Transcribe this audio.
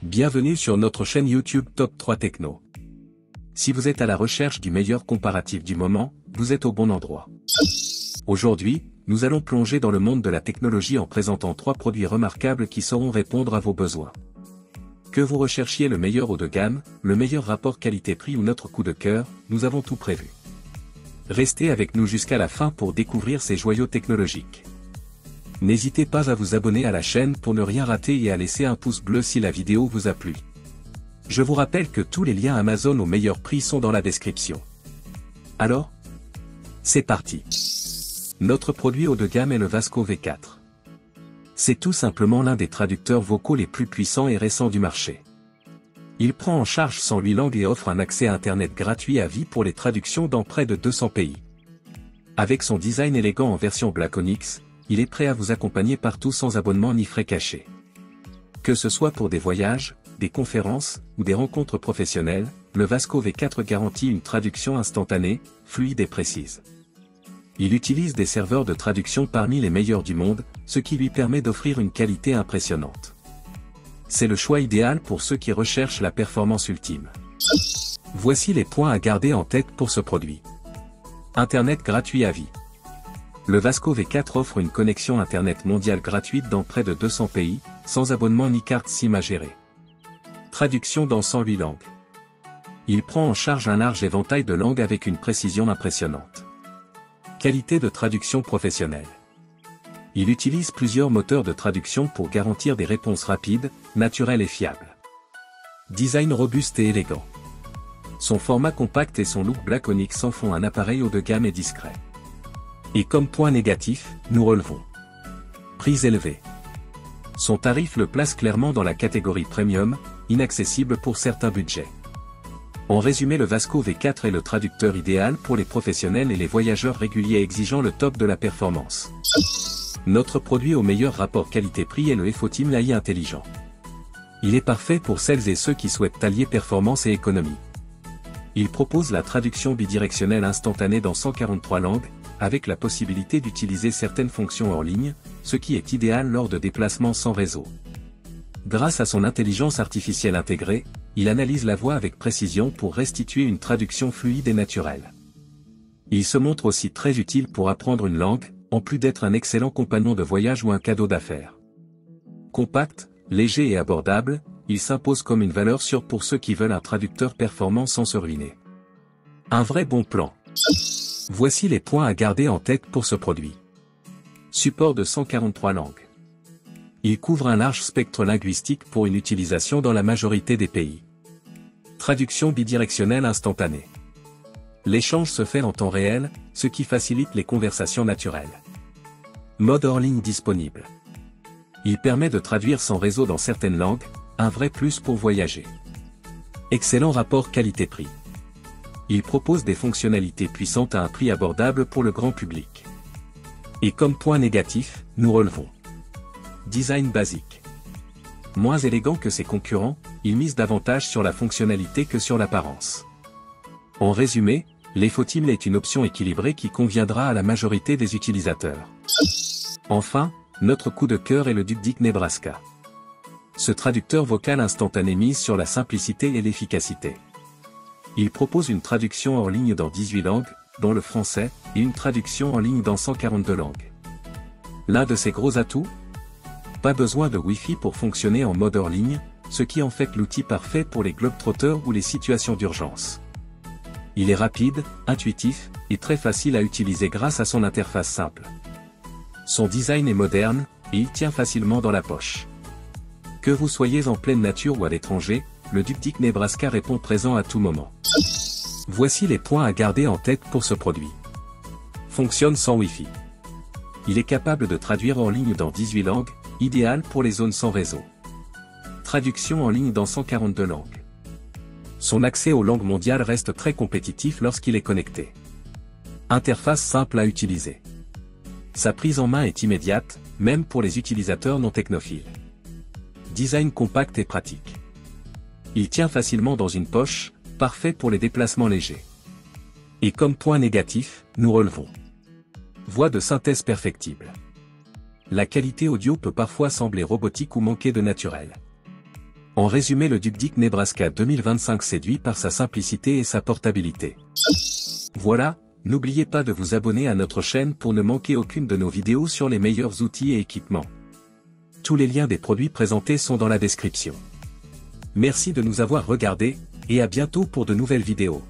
Bienvenue sur notre chaîne YouTube Top 3 Techno. Si vous êtes à la recherche du meilleur comparatif du moment, vous êtes au bon endroit. Aujourd'hui, nous allons plonger dans le monde de la technologie en présentant 3 produits remarquables qui sauront répondre à vos besoins. Que vous recherchiez le meilleur haut de gamme, le meilleur rapport qualité-prix ou notre coup de cœur, nous avons tout prévu. Restez avec nous jusqu'à la fin pour découvrir ces joyaux technologiques. N'hésitez pas à vous abonner à la chaîne pour ne rien rater et à laisser un pouce bleu si la vidéo vous a plu. Je vous rappelle que tous les liens Amazon au meilleur prix sont dans la description. Alors, c'est parti. Notre produit haut de gamme est le Vasco V4. C'est tout simplement l'un des traducteurs vocaux les plus puissants et récents du marché. Il prend en charge 108 langues et offre un accès à Internet gratuit à vie pour les traductions dans près de 200 pays. Avec son design élégant en version Black Onyx, il est prêt à vous accompagner partout sans abonnement ni frais cachés. Que ce soit pour des voyages, des conférences, ou des rencontres professionnelles, le Vasco V4 garantit une traduction instantanée, fluide et précise. Il utilise des serveurs de traduction parmi les meilleurs du monde, ce qui lui permet d'offrir une qualité impressionnante. C'est le choix idéal pour ceux qui recherchent la performance ultime. Voici les points à garder en tête pour ce produit. Internet gratuit à vie. Le Vasco V4 offre une connexion Internet mondiale gratuite dans près de 200 pays, sans abonnement ni carte SIM à gérer. Traduction dans 108 langues. Il prend en charge un large éventail de langues avec une précision impressionnante. Qualité de traduction professionnelle. Il utilise plusieurs moteurs de traduction pour garantir des réponses rapides, naturelles et fiables. Design robuste et élégant. Son format compact et son look Black Onyx en font un appareil haut de gamme et discret. Et comme point négatif, nous relevons. Prix élevé. Son tarif le place clairement dans la catégorie premium, inaccessible pour certains budgets. En résumé, le Vasco V4 est le traducteur idéal pour les professionnels et les voyageurs réguliers exigeant le top de la performance. Notre produit au meilleur rapport qualité-prix est le EFOTIM AI intelligent. Il est parfait pour celles et ceux qui souhaitent allier performance et économie. Il propose la traduction bidirectionnelle instantanée dans 143 langues, avec la possibilité d'utiliser certaines fonctions hors ligne, ce qui est idéal lors de déplacements sans réseau. Grâce à son intelligence artificielle intégrée, il analyse la voix avec précision pour restituer une traduction fluide et naturelle. Il se montre aussi très utile pour apprendre une langue, en plus d'être un excellent compagnon de voyage ou un cadeau d'affaires. Compact, léger et abordable, il s'impose comme une valeur sûre pour ceux qui veulent un traducteur performant sans se ruiner. Un vrai bon plan. Voici les points à garder en tête pour ce produit. Support de 143 langues. Il couvre un large spectre linguistique pour une utilisation dans la majorité des pays. Traduction bidirectionnelle instantanée. L'échange se fait en temps réel, ce qui facilite les conversations naturelles. Mode hors ligne disponible. Il permet de traduire sans réseau dans certaines langues, un vrai plus pour voyager. Excellent rapport qualité-prix. Il propose des fonctionnalités puissantes à un prix abordable pour le grand public. Et comme point négatif, nous relevons. Design basique. Moins élégant que ses concurrents, il mise davantage sur la fonctionnalité que sur l'apparence. En résumé, l'EFOTIM est une option équilibrée qui conviendra à la majorité des utilisateurs. Enfin, notre coup de cœur est le Dupdic Nebraska. Ce traducteur vocal instantané mise sur la simplicité et l'efficacité. Il propose une traduction hors ligne dans 18 langues, dont le français, et une traduction en ligne dans 142 langues. L'un de ses gros atouts ? Pas besoin de Wi-Fi pour fonctionner en mode hors ligne, ce qui en fait l'outil parfait pour les globetrotters ou les situations d'urgence. Il est rapide, intuitif, et très facile à utiliser grâce à son interface simple. Son design est moderne, et il tient facilement dans la poche. Que vous soyez en pleine nature ou à l'étranger, le Dupdic Nebraska répond présent à tout moment. Voici les points à garder en tête pour ce produit. Fonctionne sans Wi-Fi. Il est capable de traduire en ligne dans 18 langues, idéal pour les zones sans réseau. Traduction en ligne dans 142 langues. Son accès aux langues mondiales reste très compétitif lorsqu'il est connecté. Interface simple à utiliser. Sa prise en main est immédiate, même pour les utilisateurs non technophiles. Design compact et pratique. Il tient facilement dans une poche, parfait pour les déplacements légers. Et comme point négatif, nous relevons. Voix de synthèse perfectible. La qualité audio peut parfois sembler robotique ou manquer de naturel. En résumé, le Duck Nebraska 2025 séduit par sa simplicité et sa portabilité. Voilà, n'oubliez pas de vous abonner à notre chaîne pour ne manquer aucune de nos vidéos sur les meilleurs outils et équipements. Tous les liens des produits présentés sont dans la description. Merci de nous avoir regardés, et à bientôt pour de nouvelles vidéos.